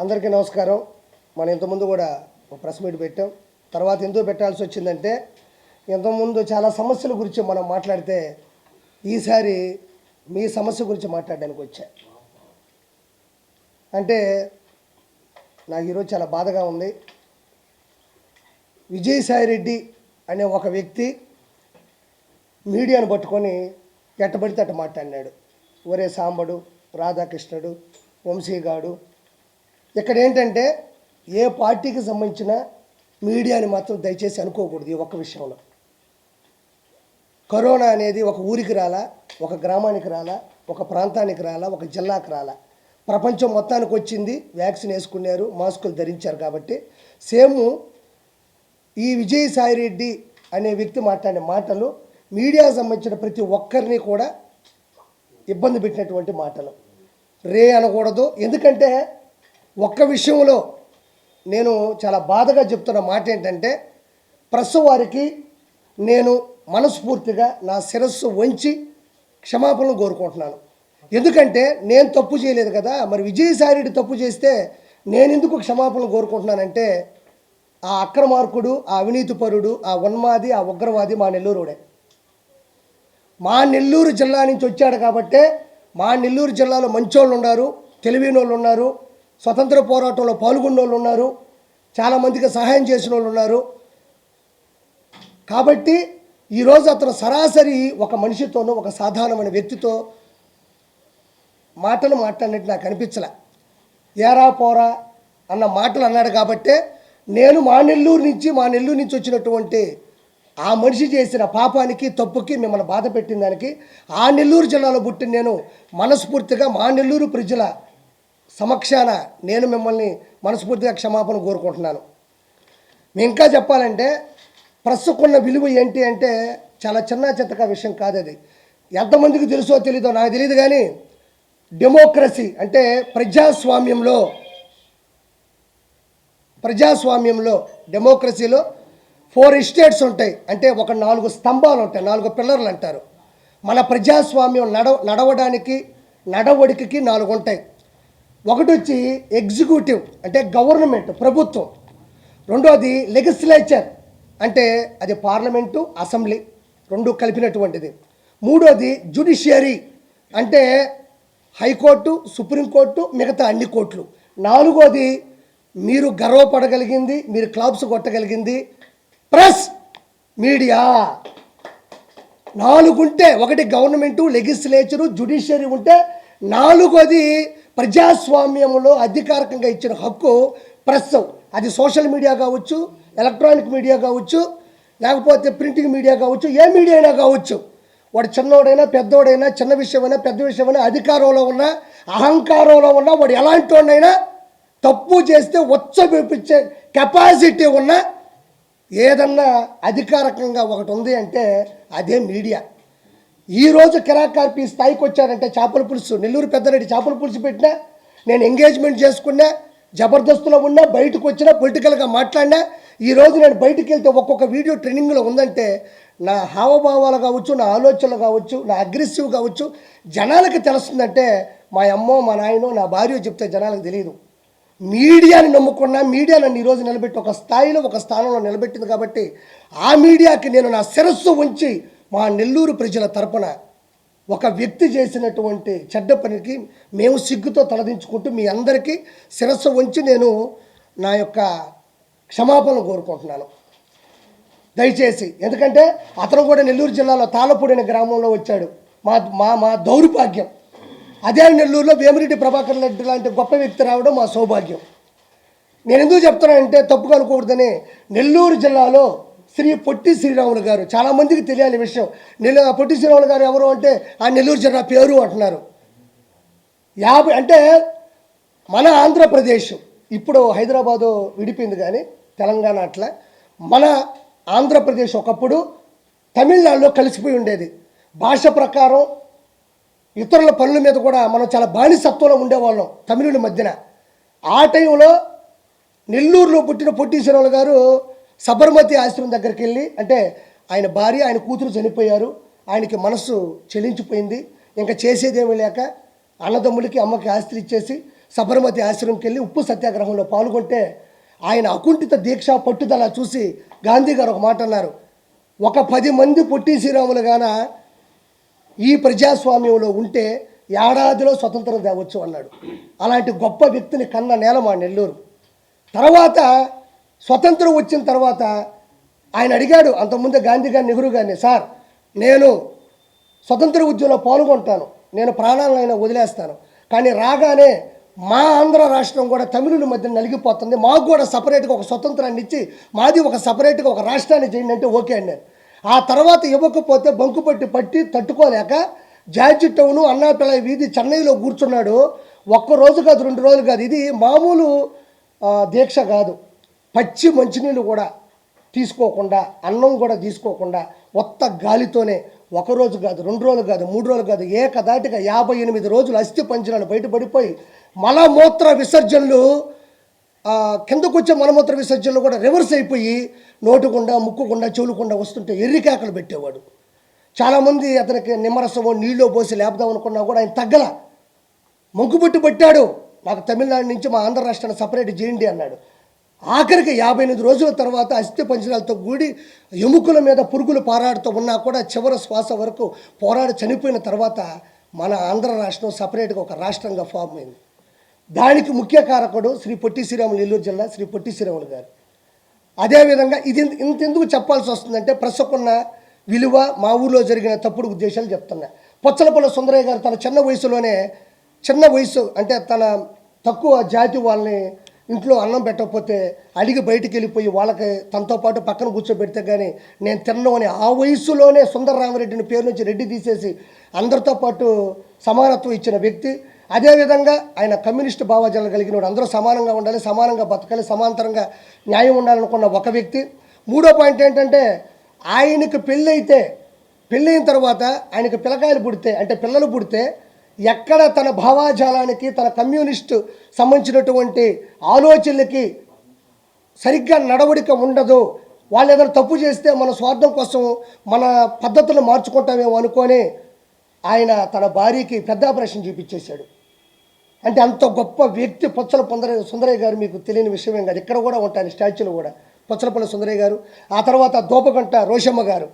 అందరికీ నమస్కారం. మనం ఇంతకుముందు కూడా ఒక ప్రెస్ మీట్ పెట్టాం. తర్వాత ఎందుకు పెట్టాల్సి వచ్చిందంటే, ఇంతకుముందు చాలా సమస్యల గురించి మనం మాట్లాడితే ఈసారి మీ సమస్య గురించి మాట్లాడడానికి వచ్చా. అంటే నాకు ఈరోజు చాలా బాధగా ఉంది. విజయసాయిరెడ్డి అనే ఒక వ్యక్తి మీడియాను పట్టుకొని ఎట్టబడితే అట్ట మాట్లాడినాడు. ఒరే సాంబడు, రాధాకృష్ణుడు, వంశీగాడు. ఇక్కడ ఏంటంటే ఏ పార్టీకి సంబంధించిన మీడియాని మాత్రం దయచేసి అనుకోకూడదు. ఈ ఒక్క విషయంలో కరోనా అనేది ఒక ఊరికి రాలా, ఒక గ్రామానికి రాలా, ఒక ప్రాంతానికి రాలా, ఒక జిల్లాకి రాలా, ప్రపంచం మొత్తానికి వచ్చింది. వ్యాక్సిన్ వేసుకున్నారు, మాస్కులు ధరించారు. కాబట్టి సేమ్ ఈ విజయసాయిరెడ్డి అనే వ్యక్తి మాట్లాడిన మాటలు మీడియాకు సంబంధించిన ప్రతి ఒక్కరిని కూడా ఇబ్బంది పెట్టినటువంటి మాటలు. రే అనకూడదు. ఎందుకంటే ఒక్క విషయంలో నేను చాలా బాధగా చెప్తున్న మాట ఏంటంటే, ప్రెస్ వారికి నేను మనస్ఫూర్తిగా నా శిరస్సు వంచి క్షమాపణలు కోరుకుంటున్నాను. ఎందుకంటే నేను తప్పు చేయలేదు కదా. మరి విజయసాయిరెడ్డి తప్పు చేస్తే నేను ఎందుకు క్షమాపణలు కోరుకుంటున్నానంటే, ఆ అక్రమార్కుడు, ఆ అవినీతిపరుడు, ఆ ఉన్మాది, ఆ ఉగ్రవాది మా నెల్లూరుడే. మా నెల్లూరు జిల్లా నుంచి వచ్చాడు కాబట్టే మా నెల్లూరు జిల్లాలో మంచోళ్ళు ఉన్నారు, తెలివైన వాళ్ళు ఉన్నారు, స్వతంత్ర పోరాటంలో పాల్గొన్న వాళ్ళు ఉన్నారు, చాలామందికి సహాయం చేసిన వాళ్ళు ఉన్నారు. కాబట్టి ఈరోజు అతను సరాసరి ఒక మనిషితోనూ, ఒక సాధారణమైన వ్యక్తితో మాటలు మాట్లాడినట్టు నాకు అనిపించలే. ఏరా పోరా అన్న మాటలు అన్నాడు. కాబట్టే నేను మా నెల్లూరు నుంచి వచ్చినటువంటి ఆ మనిషి చేసిన పాపానికి, తప్పుకి, మిమ్మల్ని బాధ పెట్టిన దానికి, ఆ నెల్లూరు జిల్లాలో పుట్టిన నేను మనస్ఫూర్తిగా మా నెల్లూరు ప్రజల సమక్షాన నేను మిమ్మల్ని మనస్ఫూర్తిగా క్షమాపణ కోరుకుంటున్నాను. ఇంకా చెప్పాలంటే ప్రస్తుకున్న విలువ ఏంటి అంటే చాలా చిన్నచితక విషయం కాదు. అది ఎంతమందికి తెలుసో తెలీదో నాకు తెలియదు. కానీ డెమోక్రసీ అంటే ప్రజాస్వామ్యంలో డెమోక్రసీలో 4 స్టేట్స్ ఉంటాయి. అంటే ఒక 4 స్తంభాలు ఉంటాయి, 4 పిల్లర్లు అంటారు. మన ప్రజాస్వామ్యం నడవడానికి, నడవడికకి 4 ఉంటాయి. ఒకటి వచ్చి ఎగ్జిక్యూటివ్ అంటే గవర్నమెంట్, ప్రభుత్వం. రెండోది లెజిస్లేచర్ అంటే అది పార్లమెంటు, అసెంబ్లీ రెండు కలిపినటువంటిది. మూడోది జ్యుడిషియరీ అంటే హైకోర్టు, సుప్రీంకోర్టు, మిగతా అన్ని కోర్టులు. నాలుగోది మీరు గర్వపడగలిగింది, మీరు క్లాప్స్ కొట్టగలిగింది ప్రెస్, మీడియా. 4 ఉంటే, ఒకటి గవర్నమెంటు, లెజిస్లేచరు, జ్యుడిషియరీ ఉంటే, నాలుగోది ప్రజాస్వామ్యంలో అధికారికంగా ఇచ్చిన హక్కు ప్రెస్. అది సోషల్ మీడియా కావచ్చు, ఎలక్ట్రానిక్ మీడియా కావచ్చు, లేకపోతే ప్రింటింగ్ మీడియా కావచ్చు, ఏ మీడియా అయినా కావచ్చు. వాడు చిన్నోడైనా పెద్దోడైనా, చిన్న విషయమైనా పెద్ద విషయమైనా, అధికారంలో ఉన్నా అహంకారంలో ఉన్నా, వాడు ఎలాంటి వాడినైనా తప్పు చేస్తే ఉచ్చబెప్పించే కెపాసిటీ ఉన్న ఏదన్నా అధికారికంగా ఒకటి ఉంది అంటే అదే మీడియా. ఈరోజు కిరాకార్పి స్థాయికి వచ్చాడంటే చేపల పులుసు, నెల్లూరు పెద్దరెడ్డి చేపల పులుసు పెట్టినా, నేను ఎంగేజ్మెంట్ చేసుకున్నా, జబర్దస్తులో ఉన్నా, బయటకు వచ్చినా, పొలిటికల్గా మాట్లాడినా, ఈరోజు నేను బయటికి వెళ్తే ఒక్కొక్క వీడియో ట్రెండింగ్లో ఉందంటే నా హావభావాలు కావచ్చు, నా ఆలోచనలు కావచ్చు, నా అగ్రెసివ్ కావచ్చు జనాలకి తెలుస్తుందంటే మా అమ్మో, మా నాయనో, నా భార్య చెప్తే జనాలకు తెలియదు. మీడియాని నమ్ముకున్నా, మీడియా నన్ను ఈరోజు నిలబెట్టి ఒక స్థాయిలో, ఒక స్థానంలో నిలబెట్టింది. కాబట్టి ఆ మీడియాకి నేను నా శిరస్సు ఉంచి మా నెల్లూరు ప్రజల తరపున ఒక వ్యక్తి చేసినటువంటి చెడ్డ పనికి మేము సిగ్గుతో తలదించుకుంటూ మీ అందరికీ శిరస్సు ఉంచి నేను నా యొక్క క్షమాపణలు కోరుకుంటున్నాను దయచేసి. ఎందుకంటే అతను కూడా నెల్లూరు జిల్లాలో తాళపూడి అనే గ్రామంలో వచ్చాడు. మా దౌర్భాగ్యం. అదే నెల్లూరులో వేమిరెడ్డి ప్రభాకర్ రెడ్డి లాంటి గొప్ప వ్యక్తి రావడం మా సౌభాగ్యం. నేను ఎందుకు చెప్తున్నానంటే తప్పుగా అనుకోకూడదని. నెల్లూరు జిల్లాలో శ్రీ పొట్టి శ్రీరాములు గారు, చాలామందికి తెలియాలి విషయం. పొట్టి శ్రీరాములు గారు ఎవరు అంటే ఆ నెల్లూరు జిల్లా పేరు అంటున్నారు. అంటే మన ఆంధ్రప్రదేశ్ ఇప్పుడు హైదరాబాదు విడిపోయింది, కానీ తెలంగాణ అట్లా మన ఆంధ్రప్రదేశ్ ఒకప్పుడు తమిళనాడులో కలిసిపోయి ఉండేది. భాష ప్రకారం ఇతరుల పనుల మీద కూడా మనం చాలా బానిసత్వంలో ఉండేవాళ్ళం తమిళుల మధ్యన. ఆ టైంలో నెల్లూరులో పుట్టిన పొట్టి శ్రీరాములు గారు సబర్మతి ఆశ్రమం దగ్గరికి వెళ్ళి, అంటే ఆయన భార్య, ఆయన కూతురు చనిపోయారు, ఆయనకి మనస్సు చెలించిపోయింది, ఇంకా చేసేదేమీ లేక అన్నదమ్ములకి, అమ్మకి ఆస్తులు ఇచ్చేసి సబర్మతి ఆశ్రమంకి వెళ్ళి ఉప్పు సత్యాగ్రహంలో పాల్గొంటే ఆయన అకుంఠిత దీక్ష పట్టుదల చూసి గాంధీ గారు ఒక మాట అన్నారు, ఒక 10 మంది పొట్టి శ్రీరాములు గాన ఈ ప్రజాస్వామ్యంలో ఉంటే ఏడాదిలో స్వతంత్రం తేవచ్చు అన్నాడు. అలాంటి గొప్ప వ్యక్తిని కన్న నేల మా నెల్లూరు. తర్వాత స్వతంత్రం వచ్చిన తర్వాత ఆయన అడిగాడు అంతకుముందే గాంధీ గారిని, నెహ్రూ గారిని, సార్ నేను స్వతంత్ర ఉద్యమంలో పాల్గొంటాను, నేను ప్రాణాలైనా వదిలేస్తాను, కానీ రాగానే మా ఆంధ్ర రాష్ట్రం కూడా తమిళుల మధ్య నలిగిపోతుంది, మాకు కూడా సపరేట్గా ఒక స్వతంత్రాన్ని ఇచ్చి మాది ఒక సపరేట్గా ఒక రాష్ట్రాన్ని చేయండి అంటే ఓకే అన్నాను. ఆ తర్వాత ఇవ్వకపోతే బంకుపట్టి తట్టుకోలేక జార్జి టౌను అన్నాపిల్ల వీధి చెన్నైలో కూర్చున్నాడు. ఒక్కరోజు కాదు 2 రోజులు కాదు, ఇది మామూలు దీక్ష కాదు. పచ్చి మంచినీళ్ళు కూడా తీసుకోకుండా, అన్నం కూడా తీసుకోకుండా ఒత్త గాలితోనే 1 రోజు కాదు 2 రోజులు కాదు 3 రోజులు కాదు ఏకదాటిగా 58 రోజులు అస్థి పంజరాలు బయటపడిపోయి మలమూత్ర విసర్జనలు, కిందకు వచ్చే మలమూత్ర విసర్జనలు కూడా రివర్స్ అయిపోయి నోటుకుండా ముక్కుకుండా చెవులుకుండా వస్తుంటే ఎర్రికాకలు పెట్టేవాడు. చాలామంది అతనికి నిమ్మరసమో నీళ్ళో పోసి లేపుదాం అనుకున్నా కూడా ఆయన తగ్గల, మొంకుబొట్టు పట్టాడు, నాకు తమిళనాడు నుంచి మా ఆంధ్ర రాష్ట్రాన్ని సపరేట్ చేయండి అన్నాడు. ఆఖరికి 58 రోజుల తర్వాత అస్థి పంజరాలతో కూడి ఎముకల మీద పురుగులు పారాడుతూ ఉన్నా కూడా చివరి శ్వాస వరకు పోరాడి చనిపోయిన తర్వాత మన ఆంధ్ర రాష్ట్రం సపరేట్గా ఒక రాష్ట్రంగా ఫామ్ అయింది. దానికి ముఖ్య కారకుడు శ్రీ పొట్టి శ్రీరాములు, నెల్లూరు జిల్లా శ్రీ పొట్టి శ్రీరాములు గారు. అదేవిధంగా ఇది ఇంతెందుకు చెప్పాల్సి వస్తుందంటే ప్రస్తుకున్న విలువ, మా ఊళ్ళో జరిగిన తప్పుడు ఉద్దేశాలు చెప్తున్నా. పొచ్చలపల్లి సుందరయ్య గారు తన చిన్న వయసు అంటే తన తక్కువ జాతి వాళ్ళని ఇంట్లో అన్నం పెట్టకపోతే అడిగి బయటికి వెళ్ళిపోయి వాళ్ళకి తనతో పాటు పక్కన కూర్చోబెడితే కానీ నేను తిన్నాను అని ఆ వయసులోనే సుందరరామరెడ్డిని పేరు నుంచి రెడ్డి తీసేసి అందరితో పాటు సమానత్వం ఇచ్చిన వ్యక్తి. అదేవిధంగా ఆయన కమ్యూనిస్టు భావజాలు కలిగిన వాడు, అందరూ సమానంగా ఉండాలి, సమానంగా బతకాలి, సమాంతరంగా న్యాయం ఉండాలనుకున్న ఒక వ్యక్తి. 3వ పాయింట్ ఏంటంటే ఆయనకు పెళ్ళైన తర్వాత ఆయనకు పిల్లలు పుడితే ఎక్కడ తన భావాజాలానికి తన కమ్యూనిస్టు సంబంధించినటువంటి ఆలోచనలకి సరిగ్గా నడవడిక ఉండదు, వాళ్ళు ఏదైనా తప్పు చేస్తే మన స్వార్థం కోసం మన పద్ధతులను మార్చుకుంటామేమో అనుకొని ఆయన తన భార్యకి పెద్ద ఆపరేషన్ చూపించేశాడు. అంటే అంత గొప్ప వ్యక్తి సుందరయ్య గారు. మీకు తెలియని విషయమేం కాదు, ఇక్కడ కూడా ఉంటాయి స్టాచ్యూలు కూడా. పొచ్చలపల్లి సుందరయ్య గారు, ఆ తర్వాత దోపగంట రోషమ్మ గారు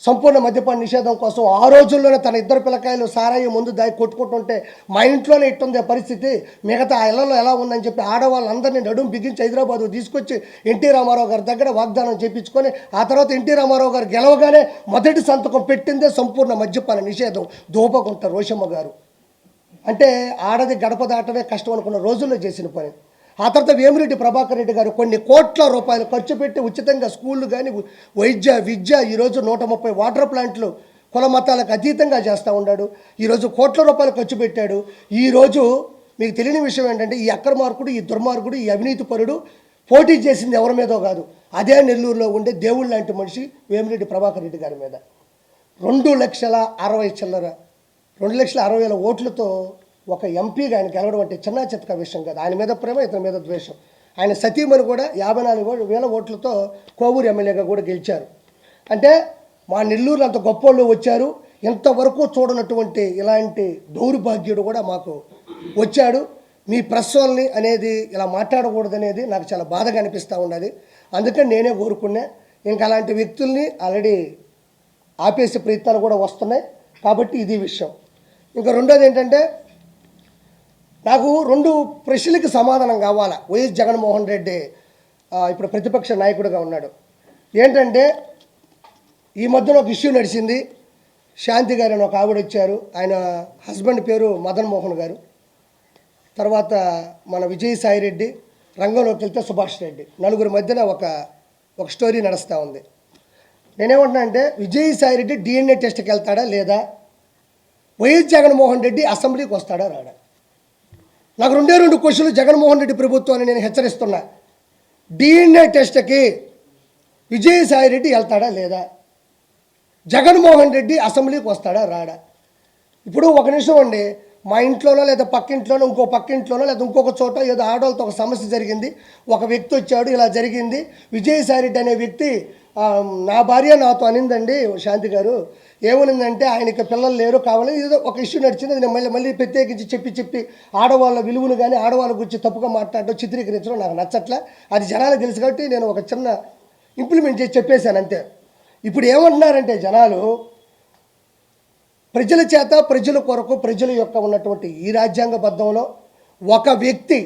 సంపూర్ణ మద్యపాన నిషేధం కోసం ఆ రోజుల్లోనే తన 2 పిల్లకాయలు సారాయి ముందు దాగి కొట్టుకుంటుంటే మా ఇంట్లోనే ఇట్టుంది పరిస్థితి, మిగతా ఆ ఇళ్లలో ఎలా ఉందని చెప్పి ఆడవాళ్ళందరినీ నడుము బిగించి హైదరాబాద్ తీసుకొచ్చి ఎన్టీ రామారావు గారి దగ్గర వాగ్దానం చేయించుకొని ఆ తర్వాత ఎన్టీ రామారావు గారు గెలవగానే మొదటి సంతకం పెట్టిందే సంపూర్ణ మద్యపాన నిషేధం దోపగుంట రోషమ్మ గారు. అంటే ఆడది గడప దాటమే కష్టం అనుకున్న రోజుల్లో చేసిన పని. ఆ తర్వాత వేమిరెడ్డి ప్రభాకర్ రెడ్డి గారు కొన్ని కోట్ల రూపాయలు ఖర్చు పెట్టి ఉచితంగా స్కూళ్ళు కానీ విద్య ఈరోజు 130 వాటర్ ప్లాంట్లు కుల మతాలకు అతీతంగా చేస్తూ ఉన్నాడు. ఈరోజు కోట్ల రూపాయలు ఖర్చు పెట్టాడు. ఈరోజు మీకు తెలియని విషయం ఏంటంటే ఈ అక్రమార్కుడు, ఈ దుర్మార్గుడు, ఈ అవినీతి పరుడు పోటీ చేసింది ఎవరి మీదో కాదు, అదే నెల్లూరులో ఉండే దేవుళ్ళ లాంటి మనిషి వేమిరెడ్డి ప్రభాకర్ రెడ్డి గారి మీద 2,60,000 ఓట్లతో ఒక ఎంపీగా ఆయన గెలవడం అంటే చిన్న చితక విషయం కాదు. ఆయన మీద ప్రేమ, ఇతని మీద ద్వేషం. ఆయన సతీమణి కూడా 54,000 ఓట్లతో కోవూరు ఎమ్మెల్యేగా కూడా గెలిచారు. అంటే మా నెల్లూరు అంత గొప్పోళ్ళు వచ్చారు, ఇంతవరకు చూడనటువంటి ఇలాంటి దౌర్భాగ్యుడు కూడా మాకు వచ్చాడు. మీ ప్రెస్ వాళ్ళని అనేది ఇలా మాట్లాడకూడదనేది నాకు చాలా బాధగా అనిపిస్తూ ఉన్నది. అందుకని నేనే కోరుకున్నా. ఇంకా అలాంటి వ్యక్తుల్ని ఆల్రెడీ ఆపేసే ప్రయత్నాలు కూడా వస్తున్నాయి. కాబట్టి ఇది విషయం. ఇంకా రెండోది ఏంటంటే నాకు 2 ప్రశ్నలకి సమాధానం కావాలా. వైఎస్ జగన్మోహన్ రెడ్డి ఇప్పుడు ప్రతిపక్ష నాయకుడిగా ఉన్నాడు. ఏంటంటే ఈ మధ్యన ఒక ఇష్యూ నడిచింది. శాంతి గారు అని ఒక ఆవిడ వచ్చారు, ఆయన హస్బెండ్ పేరు మదన్ మోహన్ గారు. తర్వాత మన విజయసాయి రెడ్డి, రంగంలోకి వెళ్తే సుభాష్ రెడ్డి, నలుగురి మధ్యన ఒక స్టోరీ నడుస్తూ ఉంది. నేనేమంటున్నా అంటే విజయసాయి రెడ్డి DNA టెస్ట్కి వెళ్తాడా లేదా, వైఎస్ జగన్మోహన్ రెడ్డి అసెంబ్లీకి వస్తాడా రాడా? నాకు 2 క్వశ్చన్లు జగన్మోహన్ రెడ్డి ప్రభుత్వాన్ని నేను హెచ్చరిస్తున్నా. DNA టెస్ట్కి విజయసాయి రెడ్డి వెళ్తాడా లేదా, జగన్మోహన్ రెడ్డి అసెంబ్లీకి వస్తాడా రాడా? ఇప్పుడు ఒక నిమిషం అండి, మా ఇంట్లోనో లేదా పక్కింట్లోనో పక్కింట్లోనో లేదా ఇంకొక చోట ఏదో ఆడవాళ్ళతో ఒక సమస్య జరిగింది, ఒక వ్యక్తి వచ్చాడు, ఇలా జరిగింది, విజయసాయి రెడ్డి అనే వ్యక్తి నా భార్య నాతో అనిందండి శాంతి గారు, ఏమనిందంటే ఆయనకి పిల్లలు లేరు కావాలి, ఏదో ఒక ఇష్యూ నడిచింది. అది నేను మళ్ళీ ప్రత్యేకించి చెప్పి ఆడవాళ్ళ విలువలు కానీ ఆడవాళ్ళ గురించి తప్పుగా మాట్లాడడం, చిత్రీకరించడం నాకు నచ్చట్లే. అది జనాలకు తెలుసు కాబట్టి నేను ఒక చిన్న ఇంప్లిమెంట్ చేసి చెప్పేశాను అంతే. ఇప్పుడు ఏమంటున్నారంటే జనాలు, ప్రజల చేత ప్రజల కొరకు ప్రజల యొక్క ఉన్నటువంటి ఈ రాజ్యాంగబద్ధంలో ఒక వ్యక్తి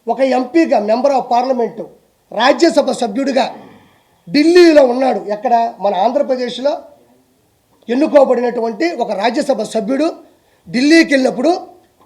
ఒక ఎంపీగా, మెంబర్ ఆఫ్ పార్లమెంటు, రాజ్యసభ సభ్యుడిగా ఢిల్లీలో ఉన్నాడు. ఎక్కడ? మన ఆంధ్రప్రదేశ్లో ఎన్నుకోబడినటువంటి ఒక రాజ్యసభ సభ్యుడు ఢిల్లీకి వెళ్ళినప్పుడు